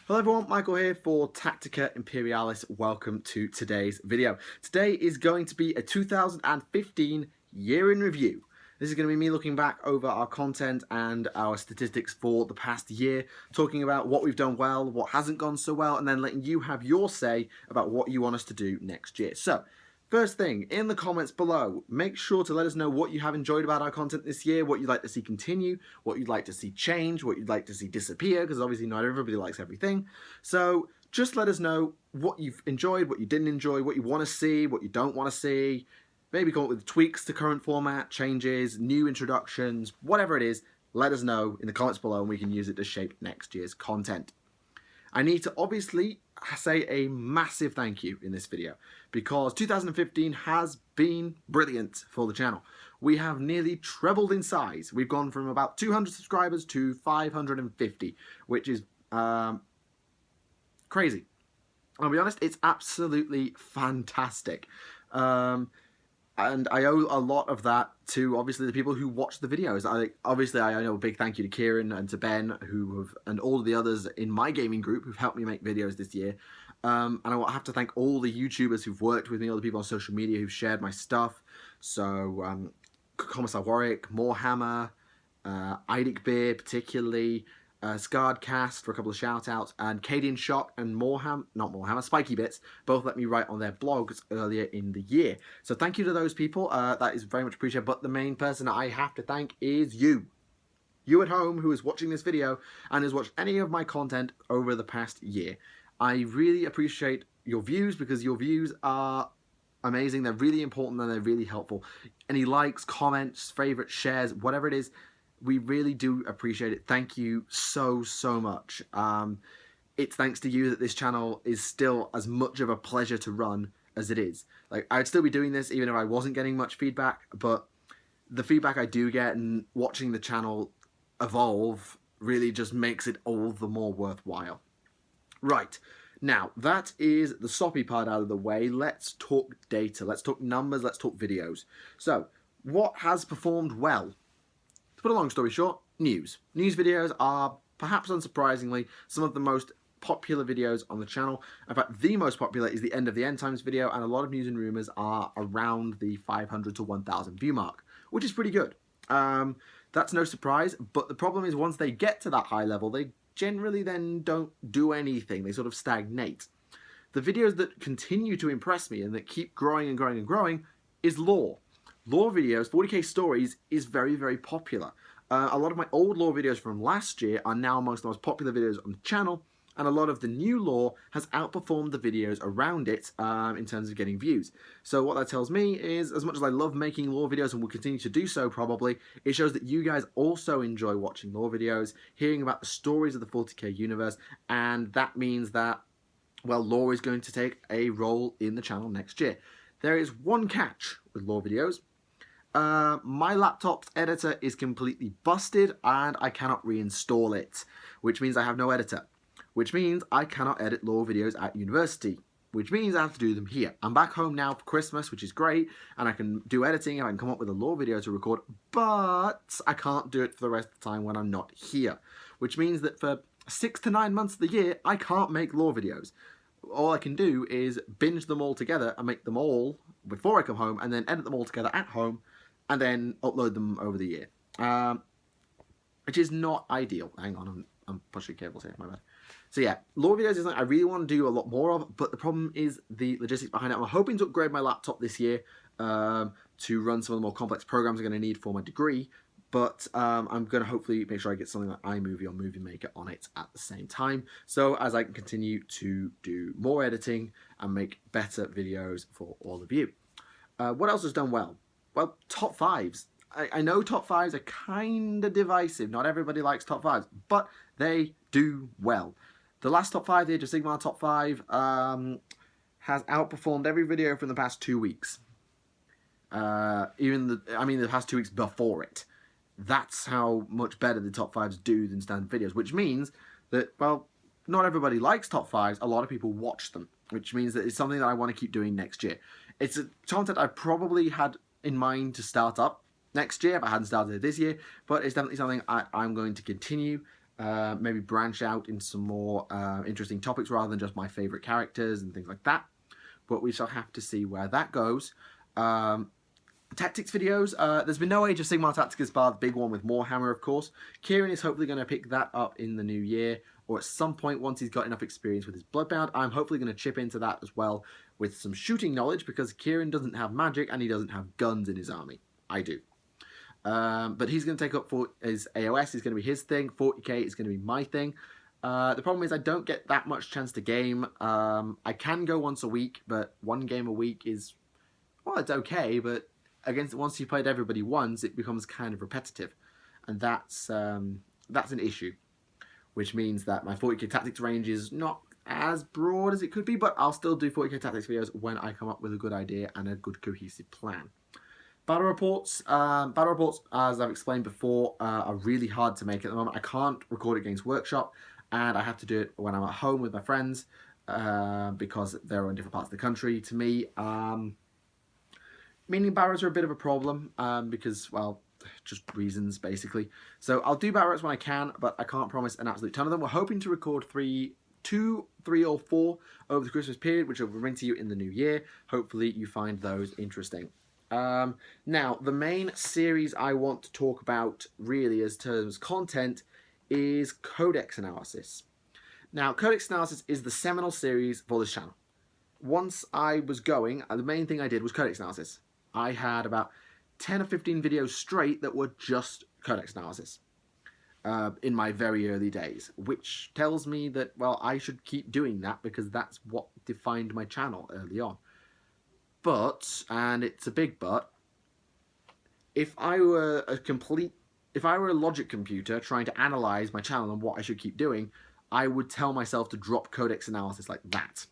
Hello everyone, Michael here for Tactica Imperialis. Welcome to today's video. Today is going to be a 2015 year in review. This is going to be me looking back over our content and our statistics for the past year, talking about what we've done well, what hasn't gone so well, and then letting you have your say about what you want us to do next year. So, first thing, in the comments below, make sure to let us know what you have enjoyed about our content this year, what you'd like to see continue, what you'd like to see change, what you'd like to see disappear, because obviously not everybody likes everything. So just let us know what you've enjoyed, what you didn't enjoy, what you want to see, what you don't want to see. Maybe come up with tweaks to current format, changes, new introductions, whatever it is, let us know in the comments below and we can use it to shape next year's content. I need to obviously say a massive thank you in this video because 2015 has been brilliant for the channel. We have nearly trebled in size. We've gone from about 200 subscribers to 550, which is crazy. I'll be honest, it's absolutely fantastic. And I owe a lot of that to obviously the people who watch the videos. I know a big thank you to Kieran and to Ben and all of the others in my gaming group who've helped me make videos this year. And I have to thank all the YouTubers who've worked with me, all the people on social media who've shared my stuff. So Commissar Warwick, Morehammer, Eidic Beer particularly, Scarred Cast for a couple of shout outs, and Cadian Shock and Spiky Bits both let me write on their blogs earlier in the year. So thank you to those people, that is very much appreciated, but the main person I have to thank is you. You at home who is watching this video and has watched any of my content over the past year. I really appreciate your views because your views are amazing, they're really important and they're really helpful. Any likes, comments, favorites, shares, whatever it is, we really do appreciate it. Thank you so much. It's thanks to you that this channel is still as much of a pleasure to run as it is. Like, I'd still be doing this even if I wasn't getting much feedback, but the feedback I do get and watching the channel evolve really just makes it all the more worthwhile. Right, now that is the soppy part out of the way. Let's talk data, let's talk numbers, let's talk videos. So, what has performed well? To put a long story short, news. News videos are, perhaps unsurprisingly, some of the most popular videos on the channel. In fact, the most popular is the End of the End Times video, and a lot of news and rumours are around the 500 to 1,000 view mark, which is pretty good. That's no surprise, but the problem is once they get to that high level, they generally then don't do anything. They sort of stagnate. The videos that continue to impress me and that keep growing and growing and growing is lore. Lore videos, 40k stories, is very, very popular. A lot of my old lore videos from last year are now amongst the most popular videos on the channel, and a lot of the new lore has outperformed the videos around it in terms of getting views. So what that tells me is, as much as I love making lore videos and will continue to do so probably, it shows that you guys also enjoy watching lore videos, hearing about the stories of the 40k universe, and that means that, well, lore is going to take a role in the channel next year. There is one catch with lore videos. My laptop's editor is completely busted and I cannot reinstall it, which means I have no editor, which means I cannot edit lore videos at university, which means I have to do them here. I'm back home now for Christmas, which is great, and I can do editing and I can come up with a lore video to record, but I can't do it for the rest of the time when I'm not here, which means that for 6 to 9 months of the year, I can't make lore videos. All I can do is binge them all together and make them all before I come home, and then edit them all together at home, and then upload them over the year, which is not ideal. Hang on, I'm pushing cables here, my bad. So yeah, lore videos is something I really want to do a lot more of, but the problem is the logistics behind it. I'm hoping to upgrade my laptop this year to run some of the more complex programs I'm going to need for my degree, but I'm going to hopefully make sure I get something like iMovie or Movie Maker on it at the same time, so as I can continue to do more editing and make better videos for all of you. What else has done well? Well, top 5s. I know top 5s are kind of divisive. Not everybody likes top 5s, but they do well. The last top 5, the Age of Sigmar top 5, has outperformed every video from the past 2 weeks. The past 2 weeks before it. That's how much better the top 5s do than standard videos, which means that, well, not everybody likes top 5s. A lot of people watch them, which means that it's something that I want to keep doing next year. It's a content I probably had in mind to start up next year if I hadn't started it this year, but it's definitely something I'm going to continue maybe branch out into some more interesting topics rather than just my favourite characters and things like that. But we shall have to see where that goes. Tactics videos, there's been no Age of Sigmar Tacticus bar the big one with Warhammer, of course. Kieran is hopefully going to pick that up in the new year, or at some point once he's got enough experience with his Bloodbound. I'm hopefully going to chip into that as well with some shooting knowledge, because Kieran doesn't have magic and he doesn't have guns in his army. I do. But he's going to take up for his AOS is going to be his thing. 40k is going to be my thing. The problem is I don't get that much chance to game. I can go once a week, but one game a week is, well, it's okay, but once you've played everybody once, it becomes kind of repetitive, and that's an issue, which means that my 40k tactics range is not as broad as it could be, but I'll still do 40k tactics videos when I come up with a good idea and a good cohesive plan. Battle reports, as I've explained before, are really hard to make at the moment. I can't record at Games Workshop, and I have to do it when I'm at home with my friends because they're in different parts of the country. To me, meaning barrows are a bit of a problem because, well, just reasons basically. So I'll do barrows when I can, but I can't promise an absolute ton of them. We're hoping to record two, three or four over the Christmas period, which will bring to you in the new year. Hopefully you find those interesting. Now, the main series I want to talk about really as terms content is Codex Analysis. Now, Codex Analysis is the seminal series for this channel. Once I was going, the main thing I did was Codex Analysis. I had about 10 or 15 videos straight that were just Codex Analysis in my very early days, which tells me that, well, I should keep doing that because that's what defined my channel early on. But, and it's a big but, if I were a logic computer trying to analyze my channel and what I should keep doing, I would tell myself to drop Codex Analysis like that.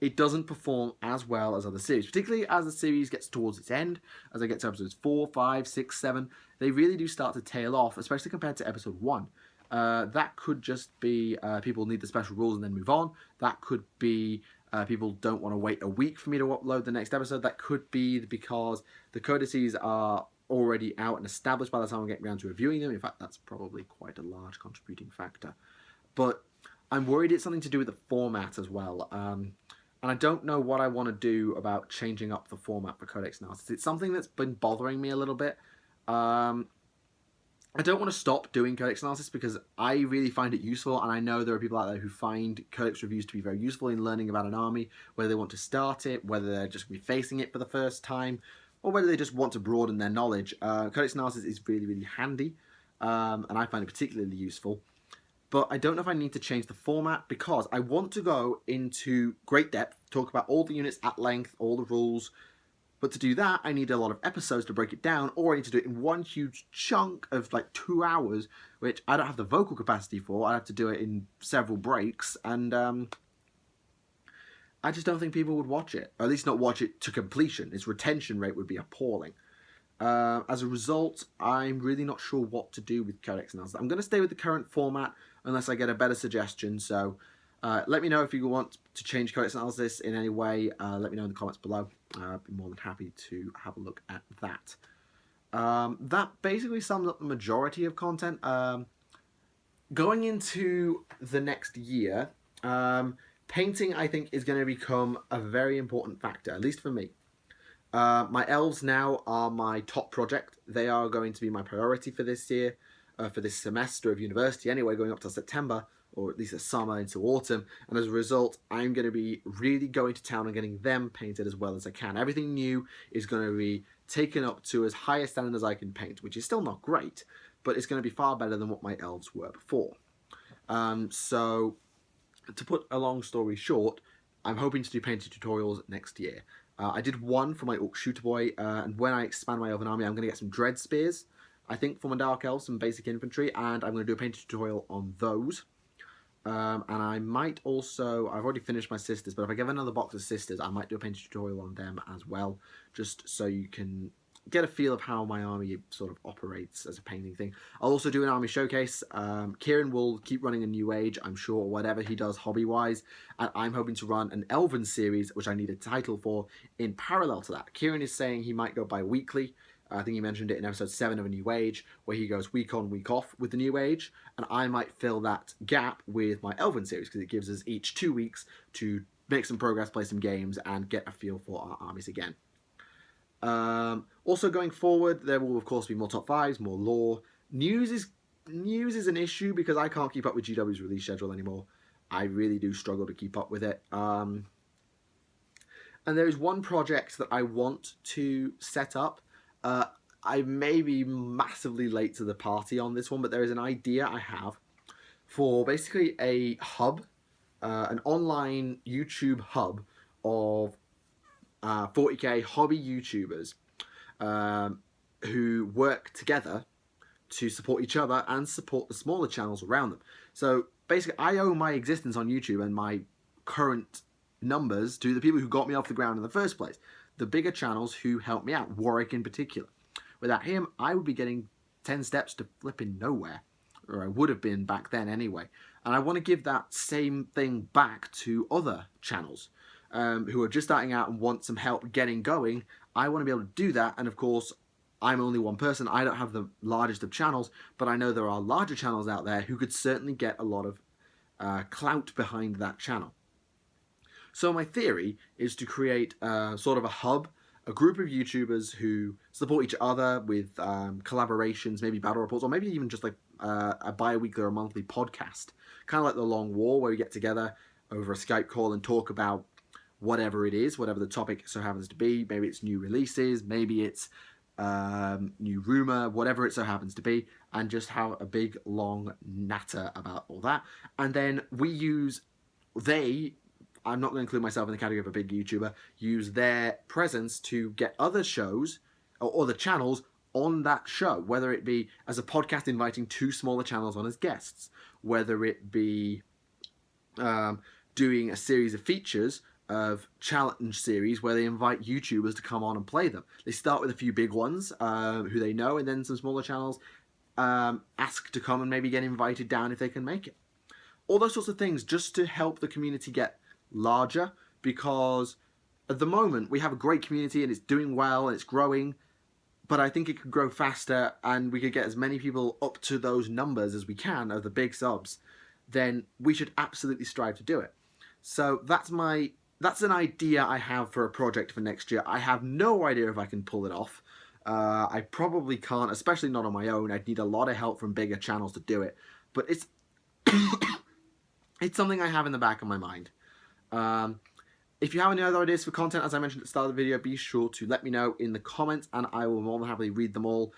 It doesn't perform as well as other series, particularly as the series gets towards its end. As I get to episodes 4, 5, 6, 7, they really do start to tail off, especially compared to episode 1. That could just be people need the special rules and then move on. That could be people don't want to wait a week for me to upload the next episode. That could be because the codices are already out and established by the time I'm getting around to reviewing them. In fact, that's probably quite a large contributing factor. But I'm worried it's something to do with the format as well. And I don't know what I want to do about changing up the format for Codex Analysis. It's something that's been bothering me a little bit. I don't want to stop doing Codex Analysis because I really find it useful, and I know there are people out there who find Codex reviews to be very useful in learning about an army, whether they want to start it, whether they're just going to be facing it for the first time, or whether they just want to broaden their knowledge. Codex Analysis is really, really handy, and I find it particularly useful. But I don't know if I need to change the format because I want to go into great depth, talk about all the units at length, all the rules. But to do that, I need a lot of episodes to break it down, or I need to do it in one huge chunk of like 2 hours, which I don't have the vocal capacity for. I have to do it in several breaks, and I just don't think people would watch it, or at least not watch it to completion. Its retention rate would be appalling. As a result, I'm really not sure what to do with Codex Analysis. I'm going to stay with the current format unless I get a better suggestion, so let me know if you want to change Codex Analysis in any way. Let me know in the comments below. I'd be more than happy to have a look at that. That basically sums up the majority of content. Going into the next year, painting, I think, is going to become a very important factor, at least for me. My elves now are my top project. They are going to be my priority for this year, for this semester of university anyway, going up to September, or at least the summer into autumn, and as a result, I'm going to be really going to town and getting them painted as well as I can. Everything new is going to be taken up to as high a standard as I can paint, which is still not great, but it's going to be far better than what my elves were before. So, to put a long story short, I'm hoping to do painting tutorials next year. I did one for my Orc Shooter Boy, and when I expand my Elven army, I'm going to get some Dread Spears, I think, for my Dark Elves, some basic infantry, and I'm going to do a painting tutorial on those. And I might also, I've already finished my sisters, but if I give another box of sisters, I might do a painting tutorial on them as well, just so you can get a feel of how my army sort of operates as a painting thing. I'll also do an army showcase. Kieran will keep running a New Age, I'm sure, whatever he does hobby-wise, and I'm hoping to run an Elven series, which I need a title for, in parallel to that. Kieran is saying he might go bi-weekly, I think he mentioned it in episode 7 of A New Age, where he goes week on, week off with the New Age, and I might fill that gap with my Elven series, because it gives us each 2 weeks to make some progress, play some games, and get a feel for our armies again. Also going forward, there will of course be more top 5s, more lore. News is an issue because I can't keep up with GW's release schedule anymore. I really do struggle to keep up with it. And there is one project that I want to set up. I may be massively late to the party on this one, but there is an idea I have for basically a hub, an online YouTube hub of 40k hobby YouTubers who work together to support each other and support the smaller channels around them. So basically, I owe my existence on YouTube and my current numbers to the people who got me off the ground in the first place. The bigger channels who helped me out, Warwick in particular. Without him, I would be getting 10 steps to flipping nowhere. Or I would have been back then anyway. And I want to give that same thing back to other channels who are just starting out and want some help getting going. I want to be able to do that. And of course, I'm only one person. I don't have the largest of channels, but I know there are larger channels out there who could certainly get a lot of clout behind that channel. So my theory is to create sort of a hub, a group of YouTubers who support each other with collaborations, maybe battle reports, or maybe even just like a bi-weekly or a monthly podcast. Kind of like the Long War, where we get together over a Skype call and talk about whatever it is, whatever the topic so happens to be. Maybe it's new releases, maybe it's new rumor, whatever it so happens to be, and just have a big long natter about all that. And then I'm not going to include myself in the category of a big YouTuber, use their presence to get other shows or other channels on that show, whether it be as a podcast inviting 2 smaller channels on as guests, whether it be doing a series of features of challenge series where they invite YouTubers to come on and play them. They start with a few big ones who they know, and then some smaller channels ask to come and maybe get invited down if they can make it. All those sorts of things just to help the community get larger, because at the moment we have a great community and it's doing well and it's growing, but I think it could grow faster and we could get as many people up to those numbers as we can of the big subs. Then we should absolutely strive to do it. So that's an idea I have for a project for next year. I have no idea if I can pull it off. I probably can't, especially not on my own. I'd need a lot of help from bigger channels to do it. But it's it's something I have in the back of my mind. If you have any other ideas for content, as I mentioned at the start of the video, be sure to let me know in the comments, and I will more than happily read them all,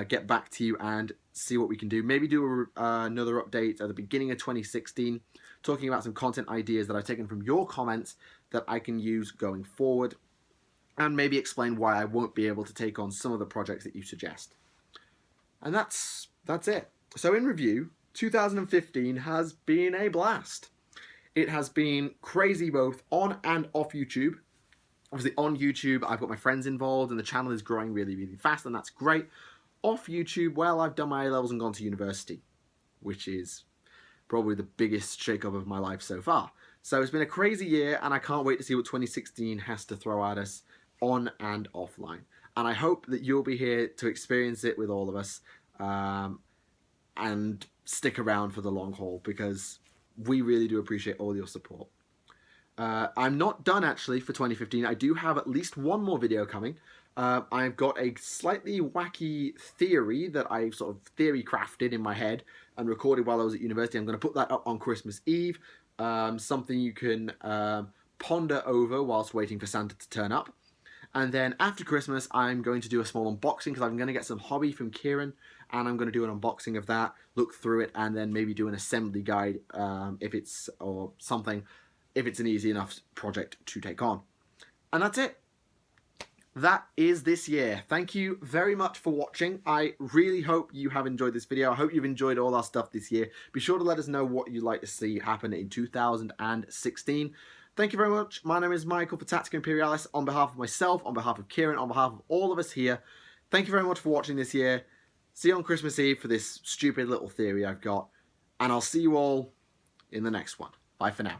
get back to you, and see what we can do. Maybe do another update at the beginning of 2016, talking about some content ideas that I've taken from your comments that I can use going forward, and maybe explain why I won't be able to take on some of the projects that you suggest. And that's it. So in review, 2015 has been a blast. It has been crazy both on and off YouTube. Obviously on YouTube, I've got my friends involved and the channel is growing really, really fast, and that's great. Off YouTube, well, I've done my A-levels and gone to university, which is probably the biggest shake-up of my life so far. So it's been a crazy year, and I can't wait to see what 2016 has to throw at us on and offline. And I hope that you'll be here to experience it with all of us, and stick around for the long haul, because we really do appreciate all your support. I'm not done actually for 2015. I do have at least one more video coming. I've got a slightly wacky theory that I sort of theory crafted in my head and recorded while I was at university. I'm going to put that up on Christmas Eve. Something you can ponder over whilst waiting for Santa to turn up. And then after Christmas, I'm going to do a small unboxing, because I'm going to get some hobby from Kieran, and I'm going to do an unboxing of that, look through it, and then maybe do an assembly guide if it's an easy enough project to take on. And that's it. That is this year. Thank you very much for watching. I really hope you have enjoyed this video. I hope you've enjoyed all our stuff this year. Be sure to let us know what you'd like to see happen in 2016. Thank you very much. My name is Michael for Tactica Imperialis. On behalf of myself, on behalf of Kieran, on behalf of all of us here, thank you very much for watching this year. See you on Christmas Eve for this stupid little theory I've got. And I'll see you all in the next one. Bye for now.